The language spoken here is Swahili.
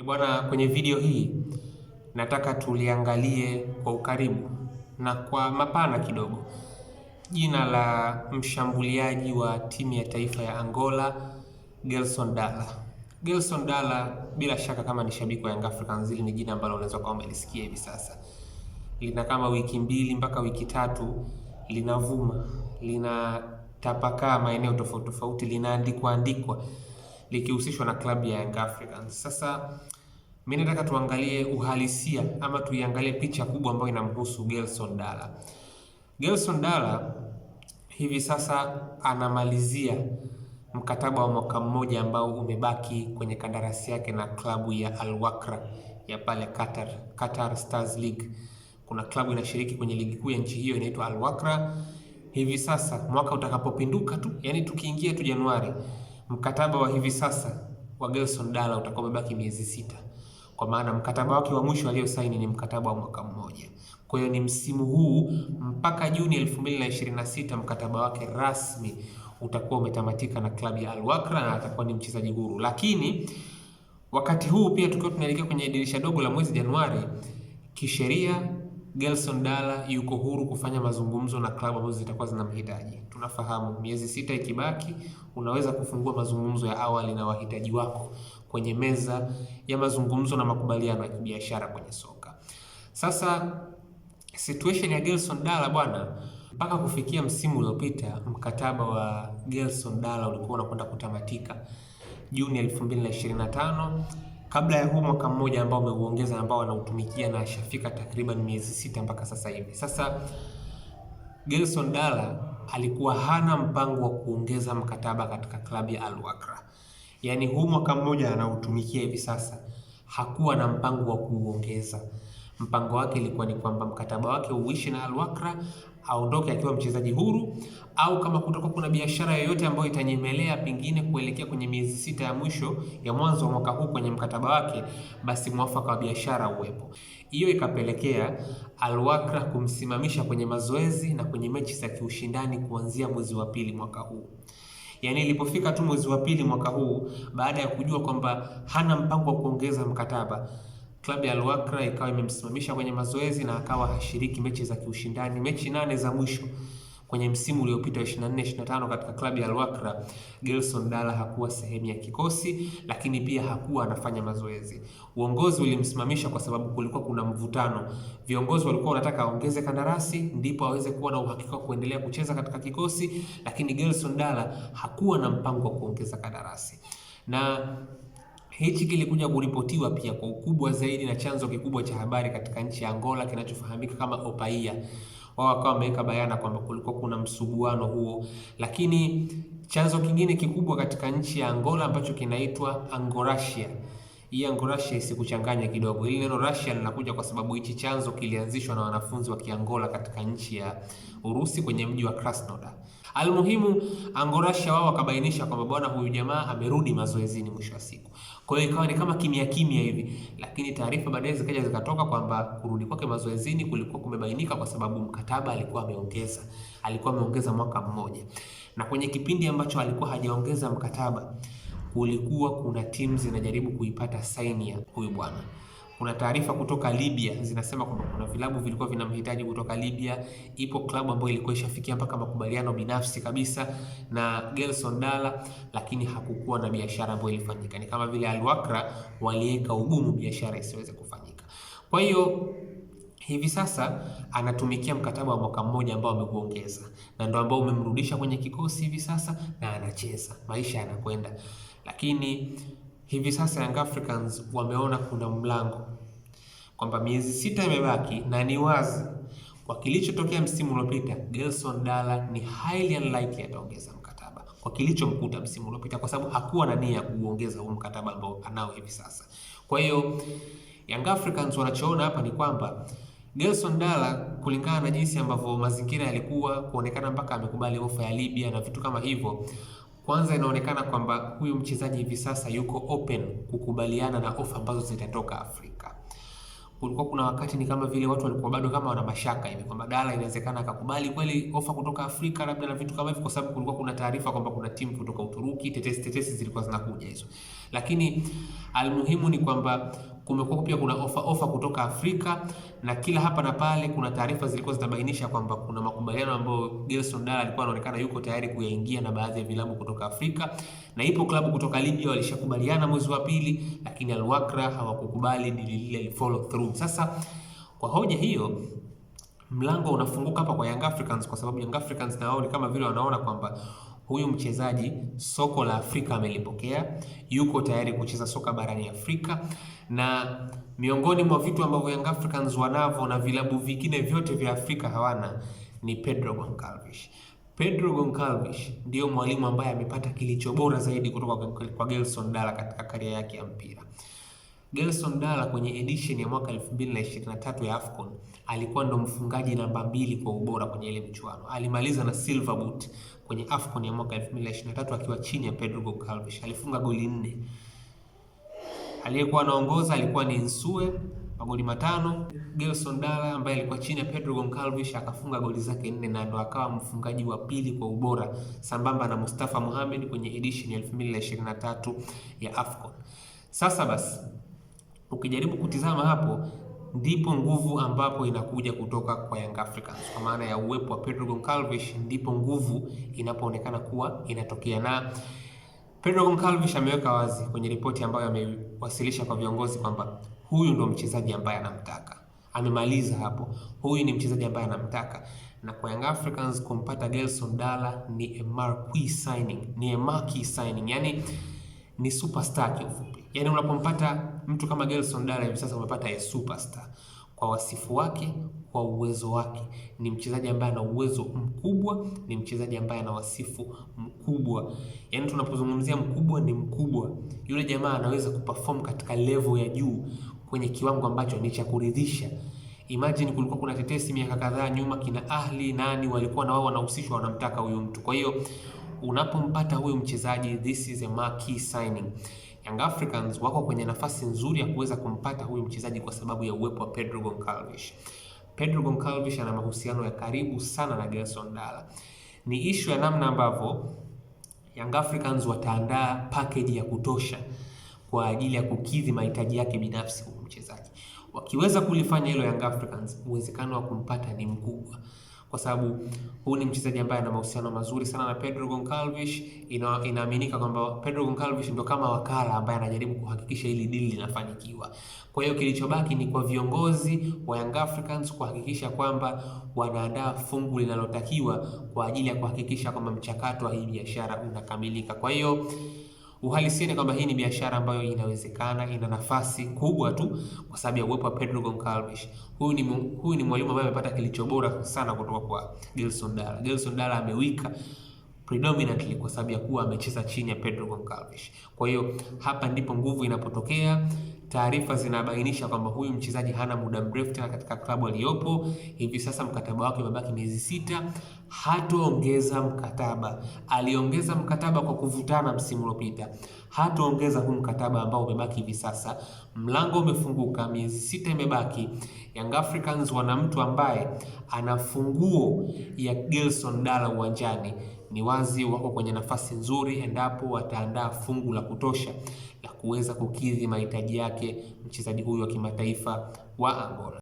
Bwana, kwenye video hii nataka tuliangalie kwa ukaribu na kwa mapana kidogo jina la mshambuliaji wa timu ya taifa ya Angola, Gelson Dala. Gelson Dala, bila shaka kama ni shabiki wa Young Africans, ni jina ambalo unaweza kuwa umelisikia hivi sasa. Lina kama wiki 2 mpaka wiki 3 linavuma, linatapakaa maeneo tofauti tofauti, linaandikwa likihusishwa na klabu ya Young Africans. Sasa mimi nataka tuangalie uhalisia ama tuiangalie picha kubwa ambayo inamhusu Gelson Dala. Gelson Dala hivi sasa anamalizia mkataba wa mwaka mmoja ambao umebaki kwenye kandarasi yake na klabu ya Al Wakrah ya pale Qatar Stars League. Kuna klabu inashiriki kwenye ligi kuu ya nchi hiyo inaitwa Al Wakrah. Hivi sasa mwaka utakapopinduka tu, yani tukiingia tu Januari, mkataba wa hivi sasa wa Gelson Dala utakuwa umebaki miezi 6. Kwa maana mkataba wake wa mwisho aliosaini ni mkataba wa mwaka mmoja. Kwa hiyo ni msimu huu mpaka Juni 2026 mkataba wake rasmi utakuwa umetamatika na klabu ya Al Wakrah na atakuwa ni mchezaji huru. Lakini wakati huu pia tukiwa tunaelekea kwenye dirisha dogo la mwezi Januari, kisheria Gelson Dala yuko huru kufanya mazungumzo na klabu ambazo zitakuwa zinamhitaji. Tunafahamu miezi 6 ikibaki, unaweza kufungua mazungumzo ya awali na wahitaji wako kwenye meza ya mazungumzo na makubaliano ya kibiashara kwenye soka. Sasa situation ya Gelson Dala bwana, mpaka kufikia msimu uliopita mkataba wa Gelson Dala ulikuwa unakwenda kutamatika Juni 2025, kabla ya huu mwaka mmoja ambao umeuongeza ambao anautumikia na ashafika takriban miezi 6 mpaka sasa hivi. Sasa Gelson Dala alikuwa hana mpango wa kuongeza mkataba katika klabu ya Al Wakrah. Yaani huu mwaka mmoja anautumikia hivi sasa hakuwa na mpango wa kuongeza. Mpango wake ilikuwa ni kwamba mkataba wake uishi na Al Wakrah, aondoke akiwa mchezaji huru, au kama kutoka kuna biashara yoyote ambayo itanyemelea pengine kuelekea kwenye miezi 6 ya mwisho ya mwanzo wa mwaka huu kwenye mkataba wake, basi mwafaka wa biashara uwepo. Hiyo ikapelekea Al Wakrah kumsimamisha kwenye mazoezi na kwenye mechi za kiushindani kuanzia mwezi wa pili mwaka huu. Yaani ilipofika tu mwezi wa pili mwaka huu, baada ya kujua kwamba hana mpango wa kuongeza mkataba, klabu ya Al Wakrah ikawa imemsimamisha kwenye mazoezi na akawa hashiriki mechi za kiushindani. Mechi 8 za mwisho kwenye msimu uliopita 24-25 katika klabu ya Al Wakrah, Gelson Dala hakuwa sehemu ya kikosi, lakini pia hakuwa anafanya mazoezi. Uongozi ulimsimamisha kwa sababu kulikuwa kuna mvutano. Viongozi walikuwa wanataka aongeze kandarasi ndipo aweze kuwa na uhakika wa kuendelea kucheza katika kikosi, lakini Gelson Dala hakuwa na mpango wa kuongeza kandarasi. Na hichi kilikuja kuripotiwa pia kwa ukubwa zaidi na chanzo kikubwa cha habari katika nchi ya Angola kinachofahamika kama Opaia. Wao wakawa wameweka bayana kwamba kulikuwa kuna msuguano huo, lakini chanzo kingine kikubwa katika nchi ya Angola ambacho kinaitwa Angorashia. Hii Angorashia isikuchanganya kidogo. Hili neno Russia linakuja kwa sababu hichi chanzo kilianzishwa na wanafunzi wa Kiangola katika nchi ya Urusi kwenye mji wa Krasnodar. Almuhimu, Angorashia wao wakabainisha kwamba bwana, huyu jamaa amerudi mazoezini mwisho wa siku. Kwa hiyo ikawa ni kama kimya hivi, lakini taarifa baadaye zikaja zikatoka kwamba kurudi kwake mazoezini kulikuwa kumebainika kwa sababu mkataba alikuwa ameongeza mwaka mmoja. Na kwenye kipindi ambacho alikuwa hajaongeza mkataba, kulikuwa kuna timu zinajaribu kuipata saini ya huyu bwana. Kuna taarifa kutoka Libya zinasema kwamba kuna vilabu vilikuwa vinamhitaji kutoka Libya. Ipo klabu ambayo ilikuwa ishafikia mpaka makubaliano binafsi kabisa na Gelson Dala, lakini hakukuwa na biashara ambayo ilifanyika. Ni kama vile Al Wakrah waliweka ugumu biashara isiweze kufanyika. Kwa hiyo hivi sasa anatumikia mkataba wa mwaka mmoja ambao ameuongeza, na ndio ambao umemrudisha kwenye kikosi hivi sasa na anacheza. Maisha yanakwenda. Lakini hivi sasa Young Africans wameona kuna mlango kwamba miezi 6 imebaki, na ni wazi kwa kilichotokea msimu uliopita Gelson Dala ni highly unlikely ataongeza mkataba kwa kilichomkuta msimu uliopita, kwa sababu hakuwa na nia ya kuongeza huu mkataba ambao anao hivi sasa. Kwa hiyo Young Africans wanachoona hapa ni kwamba Gelson Dala, kulingana na jinsi ambavyo mazingira yalikuwa, kuonekana mpaka amekubali ofa ya Libya na vitu kama hivyo, kwanza inaonekana kwamba huyu mchezaji hivi sasa yuko open kukubaliana na ofa ambazo zitatoka Afrika. kulikuwa kuna wakati ni kama vile watu walikuwa bado kama wana mashaka hivi kwamba Dala inawezekana akakubali kweli ofa kutoka Afrika labda na vitu kama hivyo, kwa sababu kulikuwa kuna taarifa kwamba kuna timu kutoka Uturuki, tetesi zilikuwa zinakuja hizo. Lakini almuhimu ni kwamba kumekuwa pia kuna ofa kutoka Afrika, na kila hapa na pale kuna taarifa zilikuwa zinabainisha kwamba kuna makubaliano ambayo Gelson Dala alikuwa anaonekana yuko tayari kuyaingia na baadhi ya vilabu kutoka Afrika, na ipo klabu kutoka Libya walishakubaliana mwezi wa pili, lakini Al Wakrah hawakukubali, dili lile follow through. Sasa kwa hoja hiyo mlango unafunguka hapa kwa Young Africans, kwa sababu Young Africans na wao ni kama vile wanaona kwamba huyu mchezaji soko la Afrika amelipokea, yuko tayari kucheza soka barani Afrika, na miongoni mwa vitu ambavyo Young Africans wanavyo na vilabu vingine vyote vya Afrika hawana ni Pedro Goncalves. Pedro Goncalves ndio mwalimu ambaye amepata kilicho bora zaidi kutoka kwa Gelson Dala katika karia yake ya mpira. Gelson Dala kwenye edition ya mwaka 2023 ya AFCON alikuwa ndo mfungaji namba 2 kwa ubora kwenye ile michuano. Alimaliza na silver boot kwenye AFCON ya mwaka 2023 akiwa chini ya Pedro Goncalves. Alifunga goli 4. Aliyekuwa anaongoza alikuwa ni Nsue, magoli 5. Gelson Dala ambaye alikuwa chini ya Pedro Goncalves akafunga goli zake 4 na ndo akawa mfungaji wa 2 kwa ubora sambamba na Mustafa Mohamed kwenye edition ya 2023 ya AFCON. Sasa basi ukijaribu kutizama hapo ndipo nguvu ambapo inakuja kutoka kwa Young Africans, kwa maana ya uwepo wa Pedro Goncalves ndipo nguvu inapoonekana kuwa inatokea. Na Pedro Goncalves ameweka wazi kwenye ripoti ambayo amewasilisha kwa viongozi kwamba huyu ndo mchezaji ambaye anamtaka. Amemaliza hapo, huyu ni mchezaji ambaye anamtaka, na kwa Young Africans kumpata Gelson Dala ni a marquee signing, ni a marquee signing, yani ni superstar kiufupi. Yani unapompata mtu kama Gelson Dala hivi sasa umepata a superstar kwa wasifu wake, kwa uwezo wake. Ni mchezaji ambaye ana uwezo mkubwa, ni mchezaji ambaye ana wasifu mkubwa. Yani tunapozungumzia mkubwa ni mkubwa. Yule jamaa anaweza kuperform katika level ya juu kwenye kiwango ambacho ni cha kuridhisha. Imagine kulikuwa kuna tetesi miaka kadhaa nyuma kina Ahli nani walikuwa na wao wanahusishwa wanamtaka huyu mtu. Kwa hiyo unapompata huyu mchezaji, this is a marquee signing. Young Africans wako kwenye nafasi nzuri ya kuweza kumpata huyu mchezaji kwa sababu ya uwepo wa Pedro Goncalves. Pedro Goncalves ana mahusiano ya karibu sana na Gelson Dala. Ni issue ya namna ambavyo Young Africans wataandaa package ya kutosha kwa ajili ya kukidhi mahitaji yake binafsi huyu mchezaji. Wakiweza kulifanya hilo Young Africans, uwezekano wa kumpata ni mkubwa, kwa sababu huyu ni mchezaji ambaye ana mahusiano mazuri sana na Pedro Goncalves. Inaaminika kwamba Pedro Goncalves ndio kama wakala ambaye anajaribu kuhakikisha hili deal linafanikiwa. Kwa hiyo kilichobaki ni kwa viongozi wa Young Africans kuhakikisha kwamba wanaandaa fungu linalotakiwa kwa ajili ya kuhakikisha kwamba mchakato wa hii biashara unakamilika. Kwa hiyo uhalisia ni kwamba hii ni biashara ambayo inawezekana, ina nafasi kubwa tu kwa sababu ya uwepo wa Pedro Goncalves. Huyu ni mwalimu ambaye amepata kilicho bora sana kutoka kwa Gelson Dala. Gelson Dala amewika predominantly kwa sababu ya kuwa amecheza chini ya Pedro Goncalves. Kwa hiyo hapa ndipo nguvu inapotokea. Taarifa zinabainisha kwamba huyu mchezaji hana muda mrefu tena katika klabu aliyopo. Hivi sasa mkataba wake umebaki miezi 6, hataongeza mkataba. Aliongeza mkataba kwa kuvutana msimu uliopita. Hataongeza huu mkataba ambao umebaki hivi sasa. Mlango umefunguka, miezi 6 imebaki. Young Africans wana mtu ambaye ana funguo ya Gelson Dala uwanjani. Ni wazi wako kwenye nafasi nzuri endapo wataandaa fungu la kutosha la kuweza kukidhi mahitaji yake mchezaji huyu wa kimataifa wa Angola.